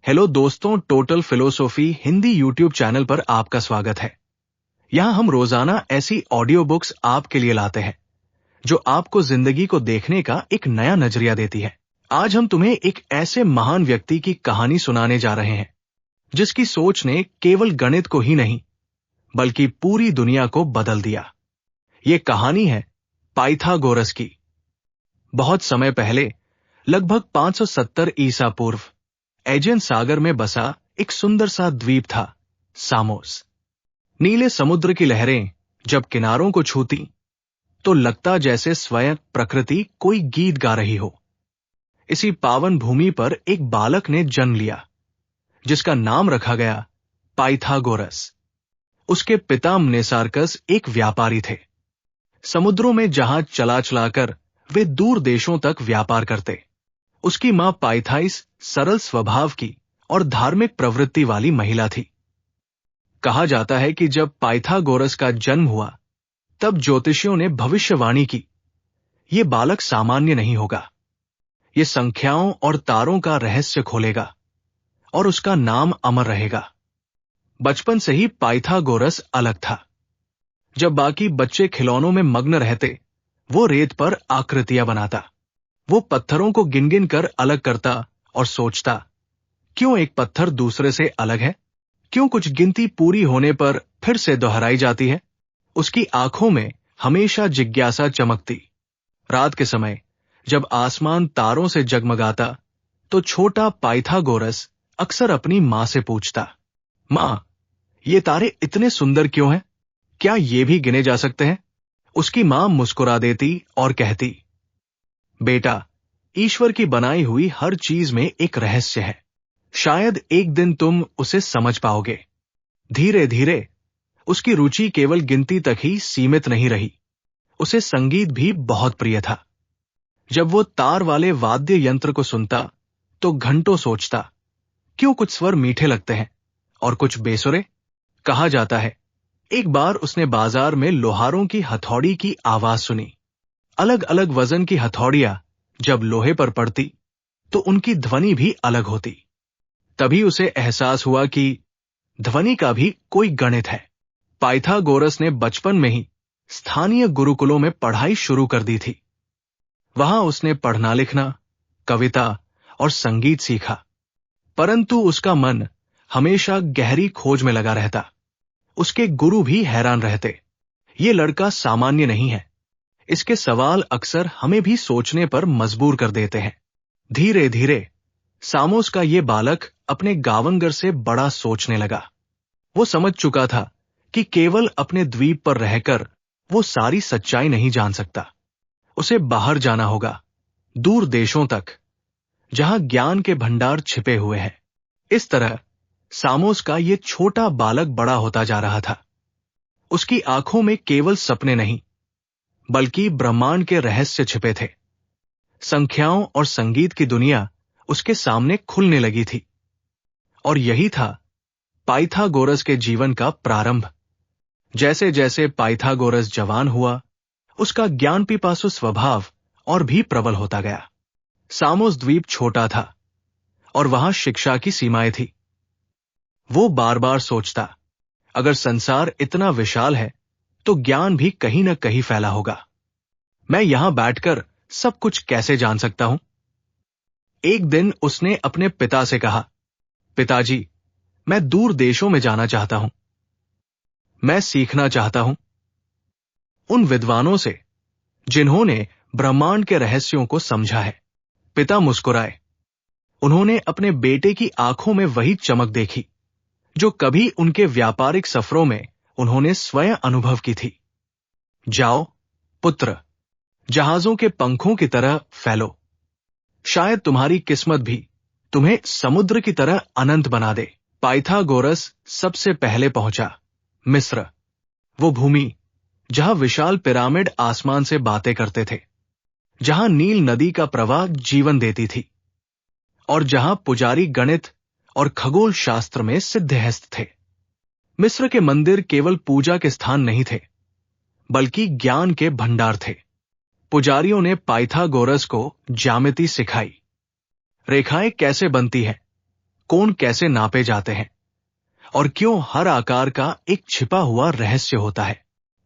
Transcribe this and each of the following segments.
Hello दोस्तों, total philosophy Hindi YouTube channel पर आपका स्वागत है। यहाँ हम रोजाना ऐसी ऑडियो बुक्स आपके लिए लाते हैं जो आपको जिंदगी को देखने का एक नया नजरिया देती है। आज हम तुम्हें एक ऐसे महान व्यक्ति की कहानी सुनाने जा रहे हैं जिसकी सोच ने केवल गणित को ही नहीं बल्कि पूरी दुनिया को बदल दिया। ये कहानी है पाइथागोरस की। बहुत समय पहले, लगभग 570 ईसा पूर्व, एजियन सागर में बसा एक सुंदर सा द्वीप था, सामोस। नीले समुद्र की लहरें जब किनारों को छूती तो लगता जैसे स्वयं प्रकृति कोई गीत गा रही हो। इसी पावन भूमि पर एक बालक ने जन्म लिया जिसका नाम रखा गया पाइथागोरस। उसके पिता मनेसार्कस एक व्यापारी थे। समुद्रों में जहाज चला चलाकर वे दूर देशों तक व्यापार करते। उसकी मां पाइथाइस सरल स्वभाव की और धार्मिक प्रवृत्ति वाली महिला थी। कहा जाता है कि जब पाइथागोरस का जन्म हुआ तब ज्योतिषियों ने भविष्यवाणी की, ये बालक सामान्य नहीं होगा, ये संख्याओं और तारों का रहस्य खोलेगा और उसका नाम अमर रहेगा। बचपन से ही पाइथागोरस अलग था। जब बाकी बच्चे खिलौनों में मग्न रहते, वो रेत पर आकृतियां बनाता। वो पत्थरों को गिन गिन कर अलग करता और सोचता, क्यों एक पत्थर दूसरे से अलग है? क्यों कुछ गिनती पूरी होने पर फिर से दोहराई जाती है? उसकी आंखों में हमेशा जिज्ञासा चमकती। रात के समय जब आसमान तारों से जगमगाता तो छोटा पाइथागोरस अक्सर अपनी मां से पूछता, मां, ये तारे इतने सुंदर क्यों हैं? क्या ये भी गिने जा सकते हैं? उसकी मां मुस्कुरा देती और कहती, बेटा, ईश्वर की बनाई हुई हर चीज में एक रहस्य है। शायद एक दिन तुम उसे समझ पाओगे। धीरे धीरे उसकी रुचि केवल गिनती तक ही सीमित नहीं रही। उसे संगीत भी बहुत प्रिय था। जब वो तार वाले वाद्य यंत्र को सुनता तो घंटों सोचता, क्यों कुछ स्वर मीठे लगते हैं और कुछ बेसुरे? कहा जाता है एक बार उसने बाजार में लोहारों की हथौड़ी की आवाज सुनी। अलग अलग वजन की हथौड़ियां जब लोहे पर पड़ती तो उनकी ध्वनि भी अलग होती। तभी उसे एहसास हुआ कि ध्वनि का भी कोई गणित है। पाइथागोरस ने बचपन में ही स्थानीय गुरुकुलों में पढ़ाई शुरू कर दी थी। वहां उसने पढ़ना लिखना, कविता और संगीत सीखा। परंतु उसका मन हमेशा गहरी खोज में लगा रहता। उसके गुरु भी हैरान रहते, ये लड़का सामान्य नहीं है। इसके सवाल अक्सर हमें भी सोचने पर मजबूर कर देते हैं। धीरे धीरे सामोस का ये बालक अपने गावंगर से बड़ा सोचने लगा। वो समझ चुका था कि केवल अपने द्वीप पर रहकर वो सारी सच्चाई नहीं जान सकता। उसे बाहर जाना होगा, दूर देशों तक, जहां ज्ञान के भंडार छिपे हुए हैं। इस तरह सामोस का ये छोटा बालक बड़ा होता जा रहा था। उसकी आंखों में केवल सपने नहीं बल्कि ब्रह्मांड के रहस्य छिपे थे। संख्याओं और संगीत की दुनिया उसके सामने खुलने लगी थी। और यही था पाइथागोरस के जीवन का प्रारंभ। जैसे जैसे पाइथागोरस जवान हुआ, उसका ज्ञान पिपासु स्वभाव और भी प्रबल होता गया। सामोस द्वीप छोटा था और वहां शिक्षा की सीमाएं थी। वो बार बार सोचता, अगर संसार इतना विशाल है तो ज्ञान भी कहीं न कहीं फैला होगा। मैं यहां बैठकर सब कुछ कैसे जान सकता हूं? एक दिन उसने अपने पिता से कहा, पिताजी, मैं दूर देशों में जाना चाहता हूं। मैं सीखना चाहता हूं उन विद्वानों से जिन्होंने ब्रह्मांड के रहस्यों को समझा है। पिता मुस्कुराए। उन्होंने अपने बेटे की आंखों में वही चमक देखी जो कभी उनके व्यापारिक सफरों में उन्होंने स्वयं अनुभव की थी। जाओ पुत्र, जहाजों के पंखों की तरह फैलो। शायद तुम्हारी किस्मत भी तुम्हें समुद्र की तरह अनंत बना दे। पाइथागोरस सबसे पहले पहुंचा मिस्र, वो भूमि जहां विशाल पिरामिड आसमान से बातें करते थे, जहां नील नदी का प्रवाह जीवन देती थी और जहां पुजारी गणित और खगोल शास्त्र में सिद्धहस्त थे। मिस्र के मंदिर केवल पूजा के स्थान नहीं थे बल्कि ज्ञान के भंडार थे। पुजारियों ने पाइथागोरस को ज्यामिति सिखाई। रेखाएं कैसे बनती हैं, कोण कैसे नापे जाते हैं और क्यों हर आकार का एक छिपा हुआ रहस्य होता है।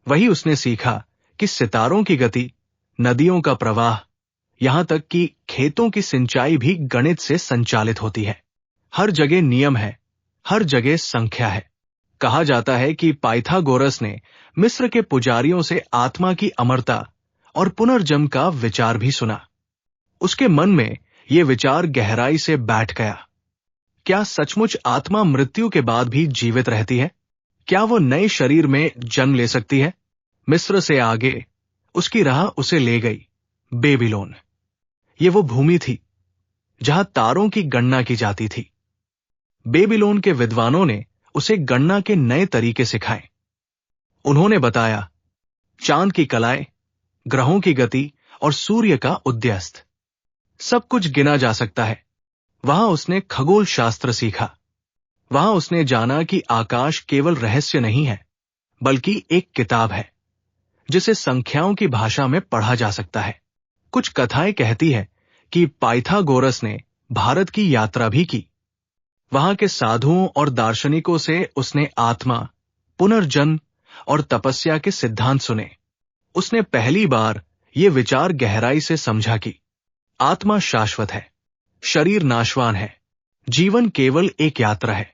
वही उसने सीखा कि सितारों की गति, नदियों का प्रवाह, यहां तक कि खेतों की सिंचाई भी गणित से संचालित होती है। हर जगह नियम है, हर जगह संख्या है। कहा जाता है कि पाइथागोरस ने मिस्र के पुजारियों से आत्मा की अमरता और पुनर्जन्म का विचार भी सुना। उसके मन में यह विचार गहराई से बैठ गया। क्या सचमुच आत्मा मृत्यु के बाद भी जीवित रहती है? क्या वो नए शरीर में जन्म ले सकती है? मिस्र से आगे उसकी राह उसे ले गई बेबीलोन। ये वो भूमि थी जहां तारों की गणना की जाती थी। बेबीलोन के विद्वानों ने उसे गणना के नए तरीके सिखाए। उन्होंने बताया चांद की कलाएं, ग्रहों की गति और सूर्य का उदयास्त, सब कुछ गिना जा सकता है। वहां उसने खगोल शास्त्र सीखा। वहां उसने जाना कि आकाश केवल रहस्य नहीं है, बल्कि एक किताब है जिसे संख्याओं की भाषा में पढ़ा जा सकता है। कुछ कथाएं कहती है कि पाइथागोरस ने भारत की यात्रा भी की। वहां के साधुओं और दार्शनिकों से उसने आत्मा, पुनर्जन्म और तपस्या के सिद्धांत सुने। उसने पहली बार ये विचार गहराई से समझा कि आत्मा शाश्वत है, शरीर नाशवान है, जीवन केवल एक यात्रा है।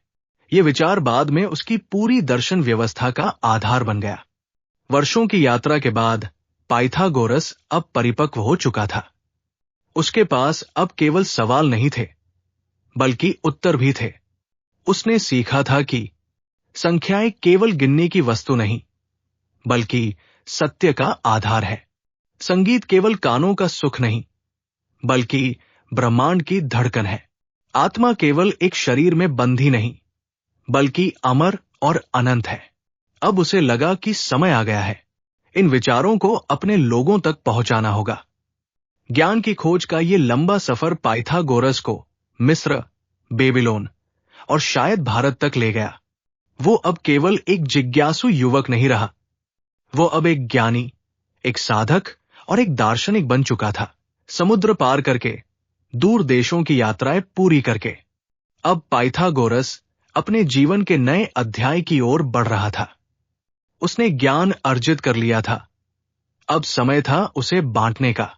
ये विचार बाद में उसकी पूरी दर्शन व्यवस्था का आधार बन गया। वर्षों की यात्रा के बाद पाइथागोरस अब परिपक्व हो चुका था। उसके पास अब केवल सवाल नहीं थे, बल्कि उत्तर भी थे। उसने सीखा था कि संख्याएं केवल गिनने की वस्तु नहीं, बल्कि सत्य का आधार है। संगीत केवल कानों का सुख नहीं, बल्कि ब्रह्मांड की धड़कन है। आत्मा केवल एक शरीर में बंधी नहीं, बल्कि अमर और अनंत है। अब उसे लगा कि समय आ गया है। इन विचारों को अपने लोगों तक पहुंचाना होगा। ज्ञान की खोज का ये लंबा सफर पाइथागोरस को मिस्र, बेबीलोन और शायद भारत तक ले गया। वो अब केवल एक जिज्ञासु युवक नहीं रहा। वो अब एक ज्ञानी, एक साधक और एक दार्शनिक बन चुका था। समुद्र पार करके, दूर देशों की यात्राएं पूरी करके, अब पाइथागोरस अपने जीवन के नए अध्याय की ओर बढ़ रहा था। उसने ज्ञान अर्जित कर लिया था। अब समय था उसे बांटने का।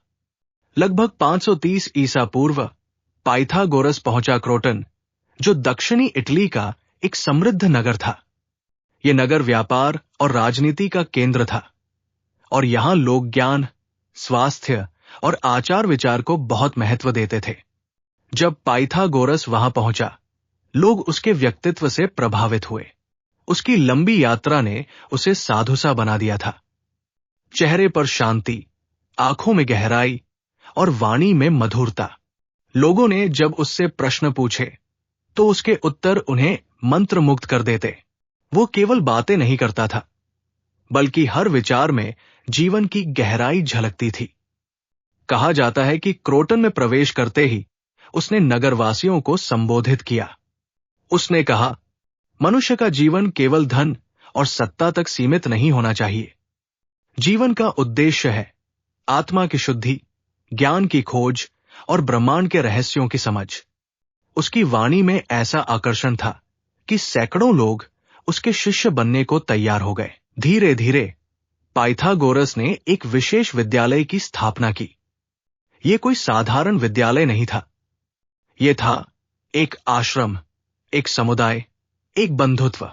लगभग 530 ईसा पूर्व पाइथागोरस पहुंचा क्रोटन, जो दक्षिणी इटली का एक समृद्ध नगर था। यह नगर व्यापार और राजनीति का केंद्र था, और यहां लोग ज्ञान, स्वास्थ्य और आचार विचार को बहुत महत्व देते थे। जब पाइथागोरस वहां पहुंचा, लोग उसके व्यक्तित्व से प्रभावित हुए। उसकी लंबी यात्रा ने उसे साधु सा बना दिया था। चेहरे पर शांति, आंखों में गहराई और वाणी में मधुरता। लोगों ने जब उससे प्रश्न पूछे, तो उसके उत्तर उन्हें मंत्रमुग्ध कर देते। वो केवल बातें नहीं करता था, बल्कि हर विचार में जीवन की गहराई झलकती थी। कहा जाता है कि क्रोटन में प्रवेश करते ही उसने नगरवासियों को संबोधित किया। उसने कहा, मनुष्य का जीवन केवल धन और सत्ता तक सीमित नहीं होना चाहिए। जीवन का उद्देश्य है आत्मा की शुद्धि, ज्ञान की खोज और ब्रह्मांड के रहस्यों की समझ। उसकी वाणी में ऐसा आकर्षण था कि सैकड़ों लोग उसके शिष्य बनने को तैयार हो गए। धीरे धीरे पाइथागोरस ने एक विशेष विद्यालय की स्थापना की। यह कोई साधारण विद्यालय नहीं था। यह था एक आश्रम, एक समुदाय, एक बंधुत्व।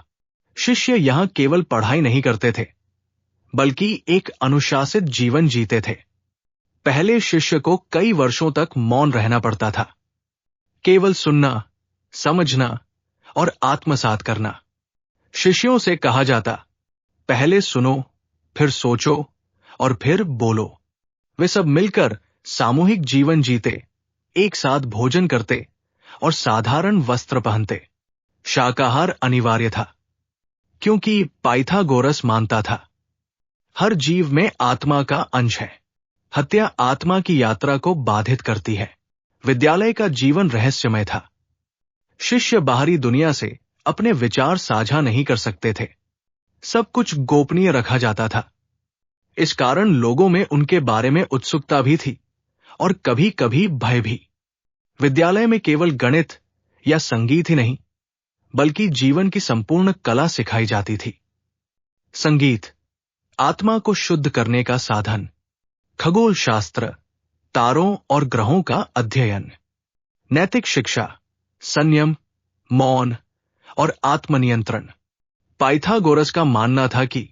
शिष्य यहां केवल पढ़ाई नहीं करते थे, बल्कि एक अनुशासित जीवन जीते थे। पहले शिष्य को कई वर्षों तक मौन रहना पड़ता था, केवल सुनना, समझना और आत्मसात करना। शिष्यों से कहा जाता, पहले सुनो, फिर सोचो और फिर बोलो। वे सब मिलकर सामूहिक जीवन जीते, एक साथ भोजन करते और साधारण वस्त्र पहनते। शाकाहार अनिवार्य था, क्योंकि पाइथागोरस मानता था हर जीव में आत्मा का अंश है। हत्या आत्मा की यात्रा को बाधित करती है। विद्यालय का जीवन रहस्यमय था। शिष्य बाहरी दुनिया से अपने विचार साझा नहीं कर सकते थे। सब कुछ गोपनीय रखा जाता था। इस कारण लोगों में उनके बारे में उत्सुकता भी थी और कभी कभी भय भी। विद्यालय में केवल गणित, या संगीत ही नहीं, बल्कि जीवन की संपूर्ण कला सिखाई जाती थी। संगीत आत्मा को शुद्ध करने का साधन, खगोल शास्त्र, तारों और ग्रहों का अध्ययन, नैतिक शिक्षा, संयम, मौन और आत्मनियंत्रण। पाइथागोरस का मानना था कि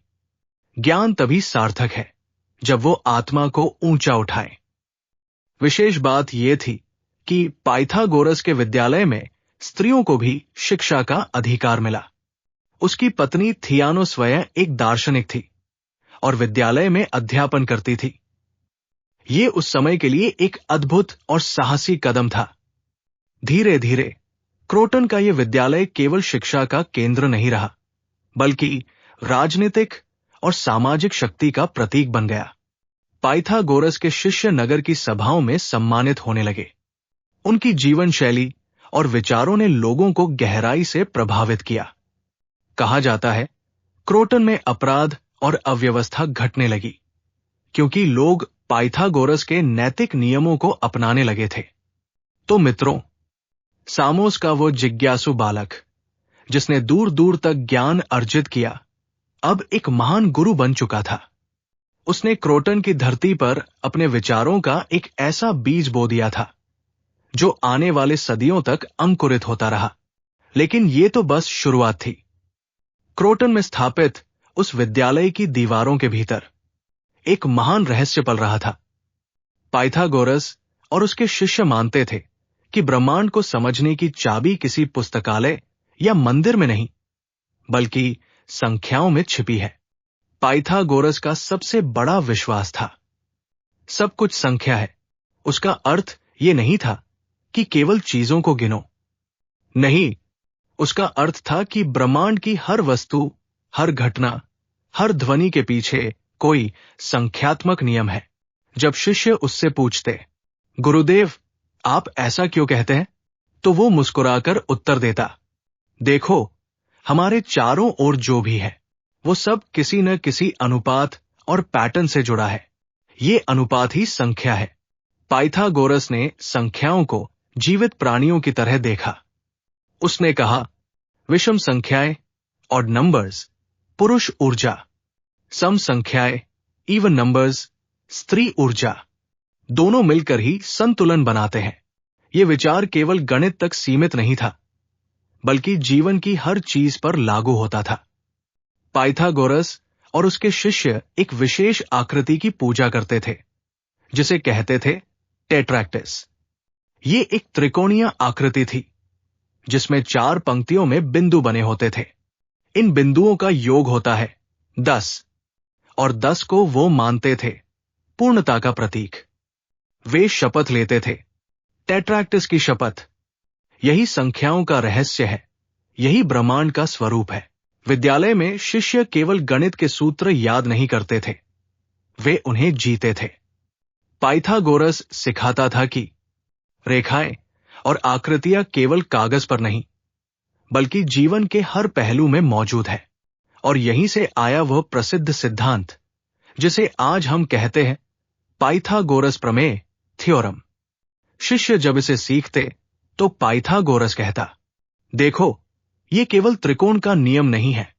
ज्ञान तभी सार्थक है जब वो आत्मा को ऊंचा उठाए। विशेष बात यह थी कि पाइथागोरस के विद्यालय में स्त्रियों को भी शिक्षा का अधिकार मिला। उसकी पत्नी थियानो स्वयं एक दार्शनिक थी और विद्यालय में अध्यापन करती थी। ये उस समय के लिए एक अद्भुत और साहसी कदम था। धीरे धीरे क्रोटन का यह विद्यालय केवल शिक्षा का केंद्र नहीं रहा, बल्कि राजनीतिक और सामाजिक शक्ति का प्रतीक बन गया। पाइथागोरस के शिष्य नगर की सभाओं में सम्मानित होने लगे। उनकी जीवन शैली और विचारों ने लोगों को गहराई से प्रभावित किया। कहा जाता है, क्रोटन में अपराध और अव्यवस्था घटने लगी, क्योंकि लोग पाइथागोरस के नैतिक नियमों को अपनाने लगे थे। तो मित्रों, सामोस का वो जिज्ञासु बालक, जिसने दूर दूर तक ज्ञान अर्जित किया, अब एक महान गुरु बन चुका था। उसने क्रोटन की धरती पर अपने विचारों का एक ऐसा बीज बो दिया था जो आने वाले सदियों तक अंकुरित होता रहा। लेकिन ये तो बस शुरुआत थी। क्रोटन में स्थापित उस विद्यालय की दीवारों के भीतर एक महान रहस्य पल रहा था। पाइथागोरस और उसके शिष्य मानते थे कि ब्रह्मांड को समझने की चाबी किसी पुस्तकालय या मंदिर में नहीं, बल्कि संख्याओं में छिपी है। पाइथागोरस का सबसे बड़ा विश्वास था, सब कुछ संख्या है। उसका अर्थ यह नहीं था कि केवल चीजों को गिनो। नहीं, उसका अर्थ था कि ब्रह्मांड की हर वस्तु, हर घटना, हर ध्वनि के पीछे कोई संख्यात्मक नियम है। जब शिष्य उससे पूछते, गुरुदेव, आप ऐसा क्यों कहते हैं, तो वो मुस्कुराकर उत्तर देता, देखो, हमारे चारों ओर जो भी है वो सब किसी न किसी अनुपात और पैटर्न से जुड़ा है। ये अनुपात ही संख्या है। पाइथागोरस ने संख्याओं को जीवित प्राणियों की तरह देखा। उसने कहा, विषम संख्याएं और नंबर्स पुरुष ऊर्जा, सम संख्याएं इवन नंबर्स स्त्री ऊर्जा, दोनों मिलकर ही संतुलन बनाते हैं। यह विचार केवल गणित तक सीमित नहीं था, बल्कि जीवन की हर चीज पर लागू होता था। पाइथागोरस और उसके शिष्य एक विशेष आकृति की पूजा करते थे, जिसे कहते थे टेट्रैक्टिस। ये एक त्रिकोणीय आकृति थी, जिसमें 4 पंक्तियों में बिंदु बने होते थे। इन बिंदुओं का योग होता है 10, और 10 को वो मानते थे पूर्णता का प्रतीक। वे शपथ लेते थे, टेट्रैक्टिस की शपथ। यही संख्याओं का रहस्य है, यही ब्रह्मांड का स्वरूप है। विद्यालय में शिष्य केवल गणित के सूत्र याद नहीं करते थे, वे उन्हें जीते थे। पाइथागोरस सिखाता था कि रेखाएं और आकृतियां केवल कागज पर नहीं, बल्कि जीवन के हर पहलू में मौजूद है। और यहीं से आया वह प्रसिद्ध सिद्धांत, जिसे आज हम कहते हैं पाइथागोरस प्रमेय, थ्योरम। शिष्य जब इसे सीखते तो पाइथागोरस कहता, देखो, ये केवल त्रिकोण का नियम नहीं है,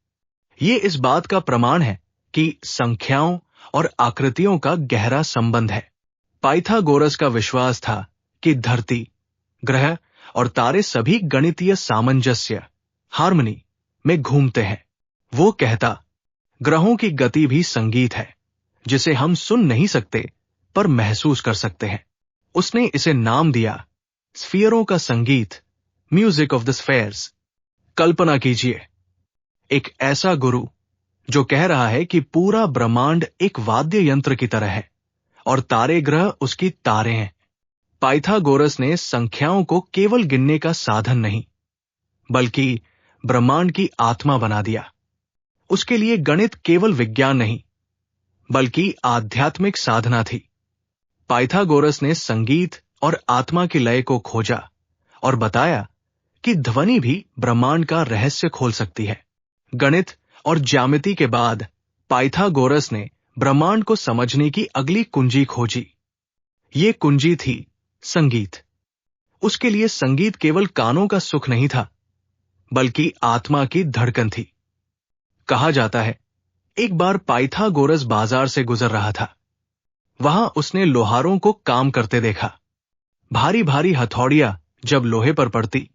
ये इस बात का प्रमाण है कि संख्याओं और आकृतियों का गहरा संबंध है। पाइथागोरस का विश्वास था कि धरती, ग्रह और तारे सभी गणितीय सामंजस्य, हार्मनी में घूमते हैं। वो कहता, ग्रहों की गति भी संगीत है, जिसे हम सुन नहीं सकते पर महसूस कर सकते हैं। उसने इसे नाम दिया स्फीयरों का संगीत, म्यूजिक ऑफ द स्फेयर्स। कल्पना कीजिए, एक ऐसा गुरु जो कह रहा है कि पूरा ब्रह्मांड एक वाद्य यंत्र की तरह है और तारे ग्रह उसकी तारे हैं। पाइथागोरस ने संख्याओं को केवल गिनने का साधन नहीं, बल्कि ब्रह्मांड की आत्मा बना दिया। उसके लिए गणित केवल विज्ञान नहीं, बल्कि आध्यात्मिक साधना थी। पाइथागोरस ने संगीत और आत्मा की लय को खोजा और बताया कि ध्वनि भी ब्रह्मांड का रहस्य खोल सकती है। गणित और ज्यामिति के बाद पाइथागोरस ने ब्रह्मांड को समझने की अगली कुंजी खोजी। ये कुंजी थी संगीत। उसके लिए संगीत केवल कानों का सुख नहीं था, बल्कि आत्मा की धड़कन थी। कहा जाता है, एक बार पाइथागोरस बाजार से गुजर रहा था। वहां उसने लोहारों को काम करते देखा। भारी भारी हथौड़ियां जब लोहे पर पड़ती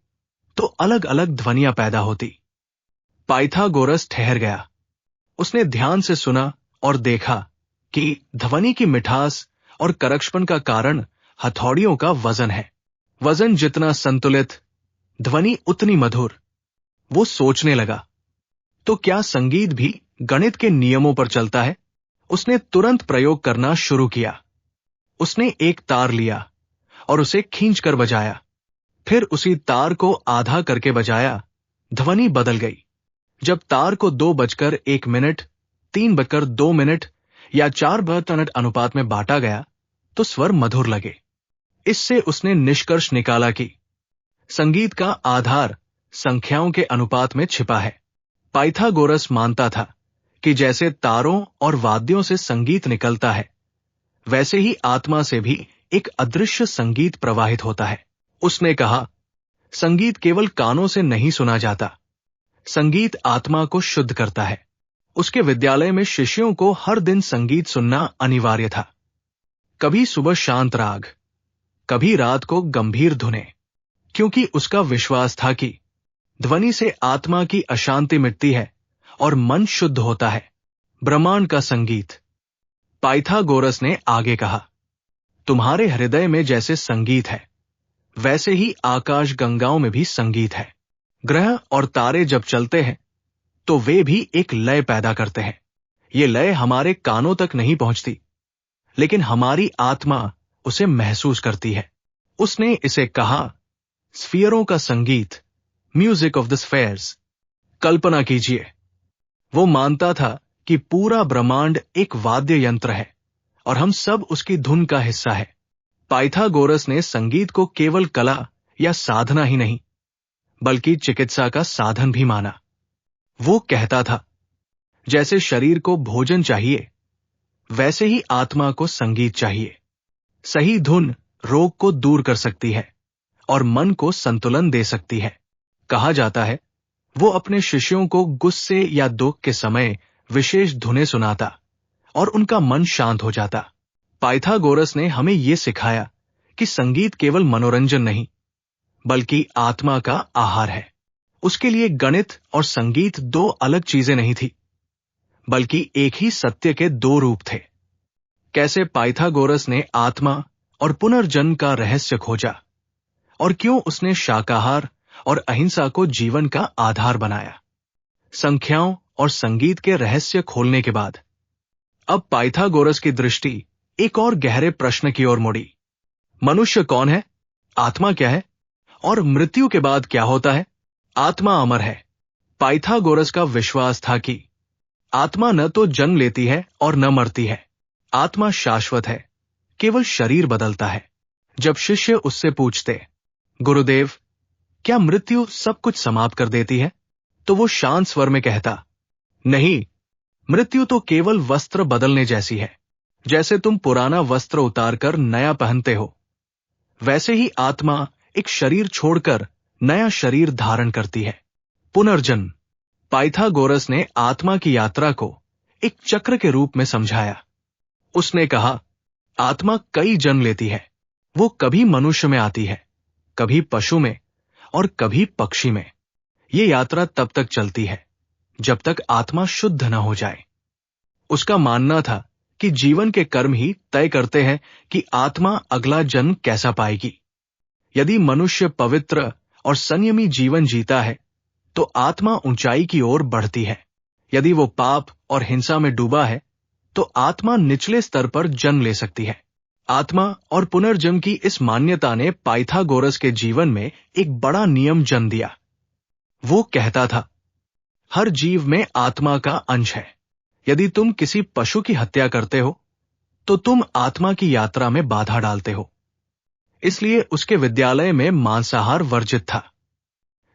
तो अलग अलग ध्वनियां पैदा होती। पाइथागोरस ठहर गया। उसने ध्यान से सुना और देखा कि ध्वनि की मिठास और करक्षपन का कारण हथौड़ियों का वजन है। वजन जितना संतुलित, ध्वनि उतनी मधुर। वो सोचने लगा, तो क्या संगीत भी गणित के नियमों पर चलता है? उसने तुरंत प्रयोग करना शुरू किया। उसने एक तार लिया और उसे खींचकर बजाया। फिर उसी तार को आधा करके बजाया। ध्वनि बदल गई। जब तार को 2:01, 3:02 या 4:00 अनुपात में बांटा गया तो स्वर मधुर लगे। इससे उसने निष्कर्ष निकाला कि संगीत का आधार संख्याओं के अनुपात में छिपा है। पाइथागोरस मानता था कि जैसे तारों और वाद्यों से संगीत निकलता है, वैसे ही आत्मा से भी एक अदृश्य संगीत प्रवाहित होता है। उसने कहा, संगीत केवल कानों से नहीं सुना जाता, संगीत आत्मा को शुद्ध करता है। उसके विद्यालय में शिष्यों को हर दिन संगीत सुनना अनिवार्य था। कभी सुबह शांत राग, कभी रात को गंभीर धुनें, क्योंकि उसका विश्वास था कि ध्वनि से आत्मा की अशांति मिटती है और मन शुद्ध होता है। ब्रह्मांड का संगीत। पाइथागोरस ने आगे कहा, तुम्हारे हृदय में जैसे संगीत है, वैसे ही आकाश गंगाओं में भी संगीत है। ग्रह और तारे जब चलते हैं तो वे भी एक लय पैदा करते हैं। ये लय हमारे कानों तक नहीं पहुंचती, लेकिन हमारी आत्मा उसे महसूस करती है। उसने इसे कहा, स्फीयरों का संगीत, म्यूजिक ऑफ द स्फेयर्स। कल्पना कीजिए, वो मानता था कि पूरा ब्रह्मांड एक वाद्य यंत्र है और हम सब उसकी धुन का हिस्सा है। पाइथागोरस ने संगीत को केवल कला या साधना ही नहीं, बल्कि चिकित्सा का साधन भी माना। वो कहता था, जैसे शरीर को भोजन चाहिए, वैसे ही आत्मा को संगीत चाहिए। सही धुन रोग को दूर कर सकती है और मन को संतुलन दे सकती है। कहा जाता है, वो अपने शिष्यों को गुस्से या दुख के समय विशेष धुनें सुनाता और उनका मन शांत हो जाता। पाइथागोरस ने हमें यह सिखाया कि संगीत केवल मनोरंजन नहीं, बल्कि आत्मा का आहार है। उसके लिए गणित और संगीत दो अलग चीजें नहीं थी, बल्कि एक ही सत्य के दो रूप थे। कैसे पाइथागोरस ने आत्मा और पुनर्जन्म का रहस्य खोजा और क्यों उसने शाकाहार और अहिंसा को जीवन का आधार बनाया। संख्याओं और संगीत के रहस्य खोलने के बाद अब पाइथागोरस की दृष्टि एक और गहरे प्रश्न की ओर मुड़ी। मनुष्य कौन है? आत्मा क्या है? और मृत्यु के बाद क्या होता है? आत्मा अमर है। पाइथागोरस का विश्वास था कि आत्मा न तो जन्म लेती है और न मरती है। आत्मा शाश्वत है, केवल शरीर बदलता है। जब शिष्य उससे पूछते, गुरुदेव, क्या मृत्यु सब कुछ समाप्त कर देती है? तो वो शांत स्वर में कहता, नहीं, मृत्यु तो केवल वस्त्र बदलने जैसी है। जैसे तुम पुराना वस्त्र उतारकर नया पहनते हो, वैसे ही आत्मा एक शरीर छोड़कर नया शरीर धारण करती है। पुनर्जन्म। पाइथागोरस ने आत्मा की यात्रा को एक चक्र के रूप में समझाया। उसने कहा, आत्मा कई जन्म लेती है। वो कभी मनुष्य में आती है, कभी पशु में और कभी पक्षी में। ये यात्रा तब तक चलती है जब तक आत्मा शुद्ध न हो जाए। उसका मानना था कि जीवन के कर्म ही तय करते हैं कि आत्मा अगला जन्म कैसा पाएगी। यदि मनुष्य पवित्र और संयमी जीवन जीता है, तो आत्मा ऊंचाई की ओर बढ़ती है। यदि वो पाप और हिंसा में डूबा है, तो आत्मा निचले स्तर पर जन्म ले सकती है। आत्मा और पुनर्जन्म की इस मान्यता ने पाइथागोरस के जीवन में एक बड़ा नियम जन्म दिया। वो कहता था, हर जीव में आत्मा का अंश है। यदि तुम किसी पशु की हत्या करते हो, तो तुम आत्मा की यात्रा में बाधा डालते हो। इसलिए उसके विद्यालय में मांसाहार वर्जित था।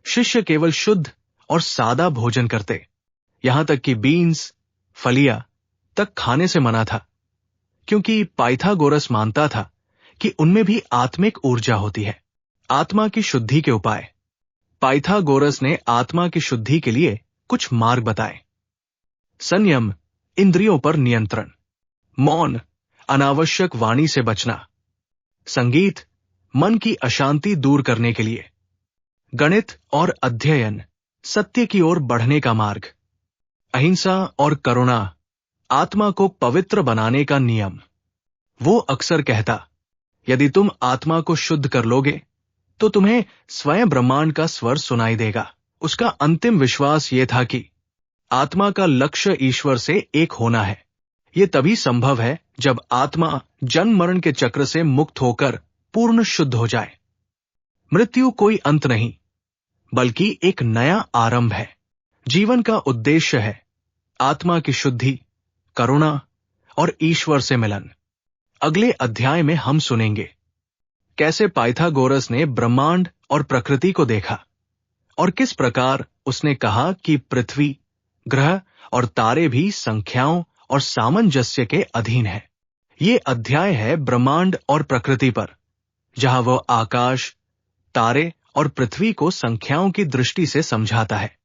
शिष्य केवल शुद्ध और सादा भोजन करते, यहां तक कि बीन्स, फलियां तक खाने से मना था, क्योंकि पाइथागोरस मानता था कि उनमें भी आत्मिक ऊर्जा होती है। आत्मा की शुद्धि के उपाय। पाइथागोरस ने आत्मा की शुद्धि के लिए कुछ मार्ग बताए। संयम, इंद्रियों पर नियंत्रण। मौन, अनावश्यक वाणी से बचना। संगीत, मन की अशांति दूर करने के लिए। गणित और अध्ययन, सत्य की ओर बढ़ने का मार्ग। अहिंसा और करुणा, आत्मा को पवित्र बनाने का नियम। वो अक्सर कहता, यदि तुम आत्मा को शुद्ध कर लोगे तो तुम्हें स्वयं ब्रह्मांड का स्वर सुनाई देगा। उसका अंतिम विश्वास यह था कि आत्मा का लक्ष्य ईश्वर से एक होना है। यह तभी संभव है जब आत्मा जन्म मरण के चक्र से मुक्त होकर पूर्ण शुद्ध हो जाए। मृत्यु कोई अंत नहीं, बल्कि एक नया आरंभ है। जीवन का उद्देश्य है आत्मा की शुद्धि, करुणा और ईश्वर से मिलन। अगले अध्याय में हम सुनेंगे कैसे पाइथागोरस ने ब्रह्मांड और प्रकृति को देखा और किस प्रकार उसने कहा कि पृथ्वी, ग्रह और तारे भी संख्याओं और सामंजस्य के अधीन है। ये अध्याय है ब्रह्मांड और प्रकृति पर, जहां वह आकाश, तारे और पृथ्वी को संख्याओं की दृष्टि से समझाता है।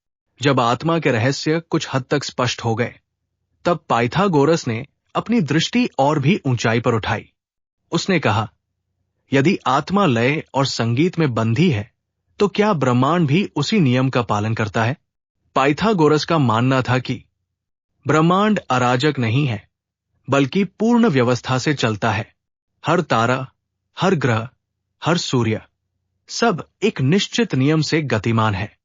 जब आत्मा के रहस्य कुछ हद तक स्पष्ट हो गए, तब पाइथागोरस ने अपनी दृष्टि और भी ऊंचाई पर उठाई। उसने कहा, यदि आत्मा लय और संगीत में बंधी है, तो क्या ब्रह्मांड भी उसी नियम का पालन करता है? पाइथागोरस का मानना था कि ब्रह्मांड अराजक नहीं है, बल्कि पूर्ण व्यवस्था से चलता है। हर तारा, हर ग्रह, हर सूर्य, सब एक निश्चित नियम से गतिमान है।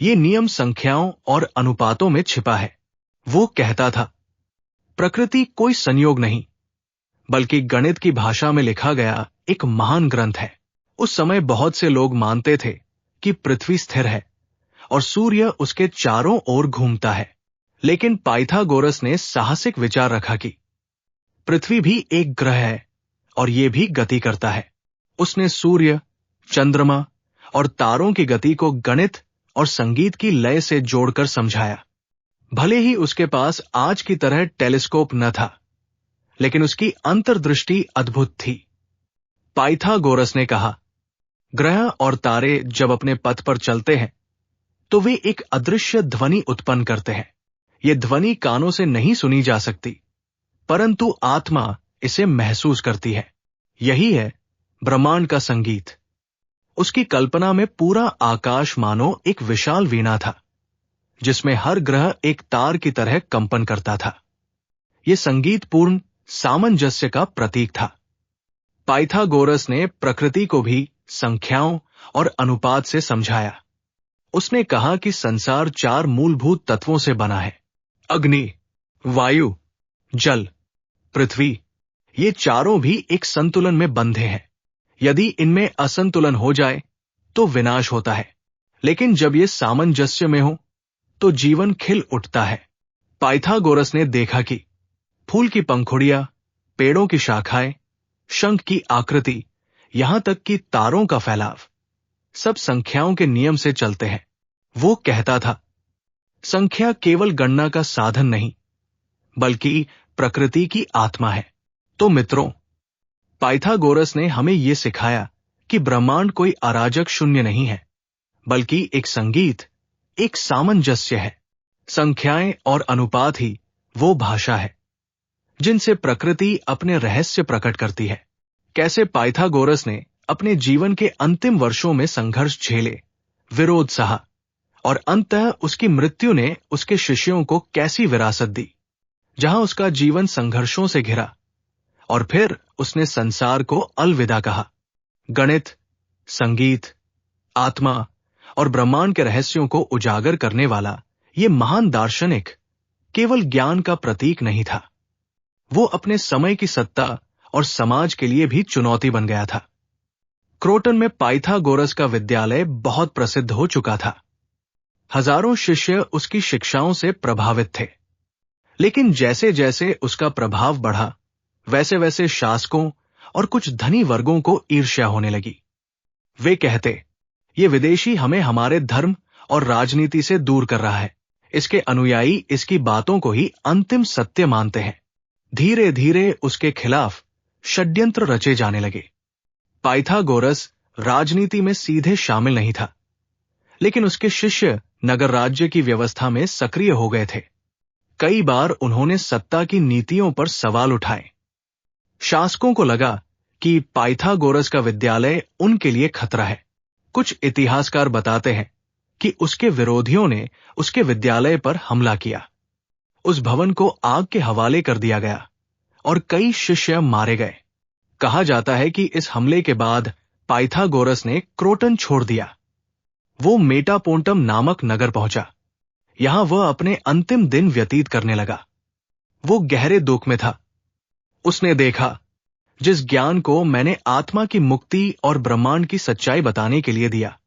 ये नियम संख्याओं और अनुपातों में छिपा है। वो कहता था, प्रकृति कोई संयोग नहीं, बल्कि गणित की भाषा में लिखा गया एक महान ग्रंथ है। उस समय बहुत से लोग मानते थे कि पृथ्वी स्थिर है और सूर्य उसके चारों ओर घूमता है। लेकिन पाइथागोरस ने साहसिक विचार रखा कि पृथ्वी भी एक ग्रह है और यह भी गति करता है। उसने सूर्य, चंद्रमा और तारों की गति को गणित और संगीत की लय से जोड़कर समझाया। भले ही उसके पास आज की तरह टेलीस्कोप न था, लेकिन उसकी अंतर्दृष्टि अद्भुत थी। पाइथागोरस ने कहा, ग्रह और तारे जब अपने पथ पर चलते हैं, तो वे एक अदृश्य ध्वनि उत्पन्न करते हैं। ये ध्वनि कानों से नहीं सुनी जा सकती, परंतु आत्मा इसे महसूस करती है। यही है ब्रह्मांड का संगीत। उसकी कल्पना में पूरा आकाश मानो एक विशाल वीणा था, जिसमें हर ग्रह एक तार की तरह कंपन करता था। यह संगीतपूर्ण सामंजस्य का प्रतीक था। पाइथागोरस ने प्रकृति को भी संख्याओं और अनुपात से समझाया। उसने कहा कि संसार 4 मूलभूत तत्वों से बना है: अग्नि, वायु, जल, पृथ्वी। ये चारों भी एक संतुलन में बंधे हैं। यदि इनमें असंतुलन हो जाए तो विनाश होता है, लेकिन जब ये सामंजस्य में हो तो जीवन खिल उठता है। पाइथागोरस ने देखा कि फूल की पंखुड़ियां, पेड़ों की शाखाएं, शंख की आकृति, यहां तक कि तारों का फैलाव, सब संख्याओं के नियम से चलते हैं। वो कहता था, संख्या केवल गणना का साधन नहीं, बल्कि प्रकृति की आत्मा है। तो मित्रों, पाइथागोरस ने हमें यह सिखाया कि ब्रह्मांड कोई अराजक शून्य नहीं है, बल्कि एक संगीत, एक सामंजस्य है। संख्याएं और अनुपात ही वो भाषा है जिनसे प्रकृति अपने रहस्य प्रकट करती है। कैसे पाइथागोरस ने अपने जीवन के अंतिम वर्षों में संघर्ष झेले, विरोध सहा, और अंततः उसकी मृत्यु ने उसके शिष्यों को कैसी विरासत दी, जहां उसका जीवन संघर्षों से घिरा, और फिर उसने संसार को अलविदा कहा। गणित, संगीत, आत्मा और ब्रह्मांड के रहस्यों को उजागर करने वाला ये महान दार्शनिक केवल ज्ञान का प्रतीक नहीं था, वो अपने समय की सत्ता और समाज के लिए भी चुनौती बन गया था। क्रोटन में पाइथागोरस का विद्यालय बहुत प्रसिद्ध हो चुका था। हजारों शिष्य उसकी शिक्षाओं से प्रभावित थे। लेकिन जैसे जैसे उसका प्रभाव बढ़ा, वैसे वैसे शासकों और कुछ धनी वर्गों को ईर्ष्या होने लगी। वे कहते, ये विदेशी हमें हमारे धर्म और राजनीति से दूर कर रहा है। इसके अनुयायी इसकी बातों को ही अंतिम सत्य मानते हैं। धीरे धीरे उसके खिलाफ षड्यंत्र रचे जाने लगे। पाइथागोरस राजनीति में सीधे शामिल नहीं था, लेकिन उसके शिष्य नगर राज्य की व्यवस्था में सक्रिय हो गए थे। कई बार उन्होंने सत्ता की नीतियों पर सवाल उठाए। शासकों को लगा कि पाइथागोरस का विद्यालय उनके लिए खतरा है। कुछ इतिहासकार बताते हैं कि उसके विरोधियों ने उसके विद्यालय पर हमला किया। उस भवन को आग के हवाले कर दिया गया और कई शिष्य मारे गए। कहा जाता है कि इस हमले के बाद पाइथागोरस ने क्रोटन छोड़ दिया। वो मेटापोंटम नामक नगर पहुंचा। यहां वह अपने अंतिम दिन व्यतीत करने लगा। वो गहरे दुख में था। उसने देखा, जिस ज्ञान को मैंने आत्मा की मुक्ति और ब्रह्मांड की सच्चाई बताने के लिए दिया,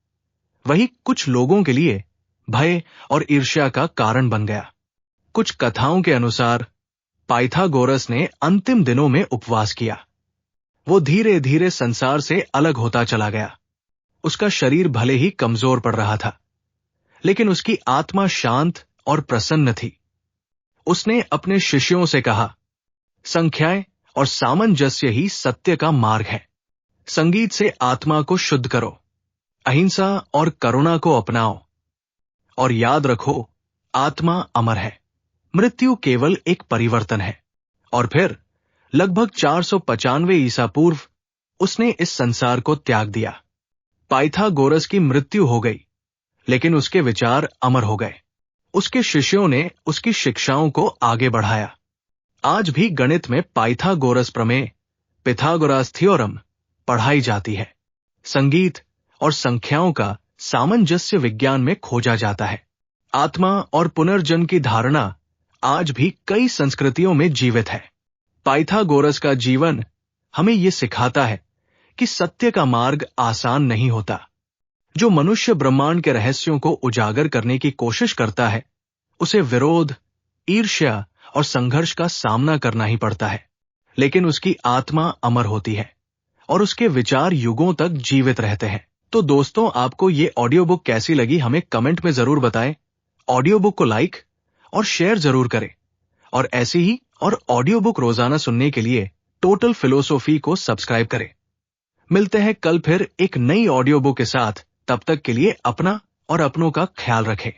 वही कुछ लोगों के लिए भय और ईर्ष्या का कारण बन गया। कुछ कथाओं के अनुसार पाइथागोरस ने अंतिम दिनों में उपवास किया। वो धीरे धीरे संसार से अलग होता चला गया। उसका शरीर भले ही कमजोर पड़ रहा था, लेकिन उसकी आत्मा शांत और प्रसन्न थी। उसने अपने शिष्यों से कहा, संख्याएं और सामंजस्य ही सत्य का मार्ग है। संगीत से आत्मा को शुद्ध करो, अहिंसा और करुणा को अपनाओ, और याद रखो, आत्मा अमर है, मृत्यु केवल एक परिवर्तन है। और फिर लगभग 495 ईसा पूर्व उसने इस संसार को त्याग दिया। पाइथागोरस की मृत्यु हो गई, लेकिन उसके विचार अमर हो गए। उसके शिष्यों ने उसकी शिक्षाओं को आगे बढ़ाया। आज भी गणित में पाइथागोरस प्रमेय, पिथागोरस थ्योरम पढ़ाई जाती है। संगीत और संख्याओं का सामंजस्य विज्ञान में खोजा जाता है। आत्मा और पुनर्जन्म की धारणा आज भी कई संस्कृतियों में जीवित है। पाइथागोरस का जीवन हमें यह सिखाता है कि सत्य का मार्ग आसान नहीं होता। जो मनुष्य ब्रह्मांड के रहस्यों को उजागर करने की कोशिश करता है, उसे विरोध, ईर्ष्या और संघर्ष का सामना करना ही पड़ता है, लेकिन उसकी आत्मा अमर होती है और उसके विचार युगों तक जीवित रहते हैं। तो दोस्तों, आपको ये ऑडियो बुक कैसी लगी हमें कमेंट में जरूर बताएं। ऑडियो बुक को लाइक और शेयर जरूर करें, और ऐसी ही और ऑडियो बुक रोजाना सुनने के लिए टोटल फिलोसॉफी को सब्सक्राइब करें। मिलते हैं कल फिर एक नई ऑडियो बुक के साथ। तब तक के लिए अपना और अपनों का ख्याल रखें।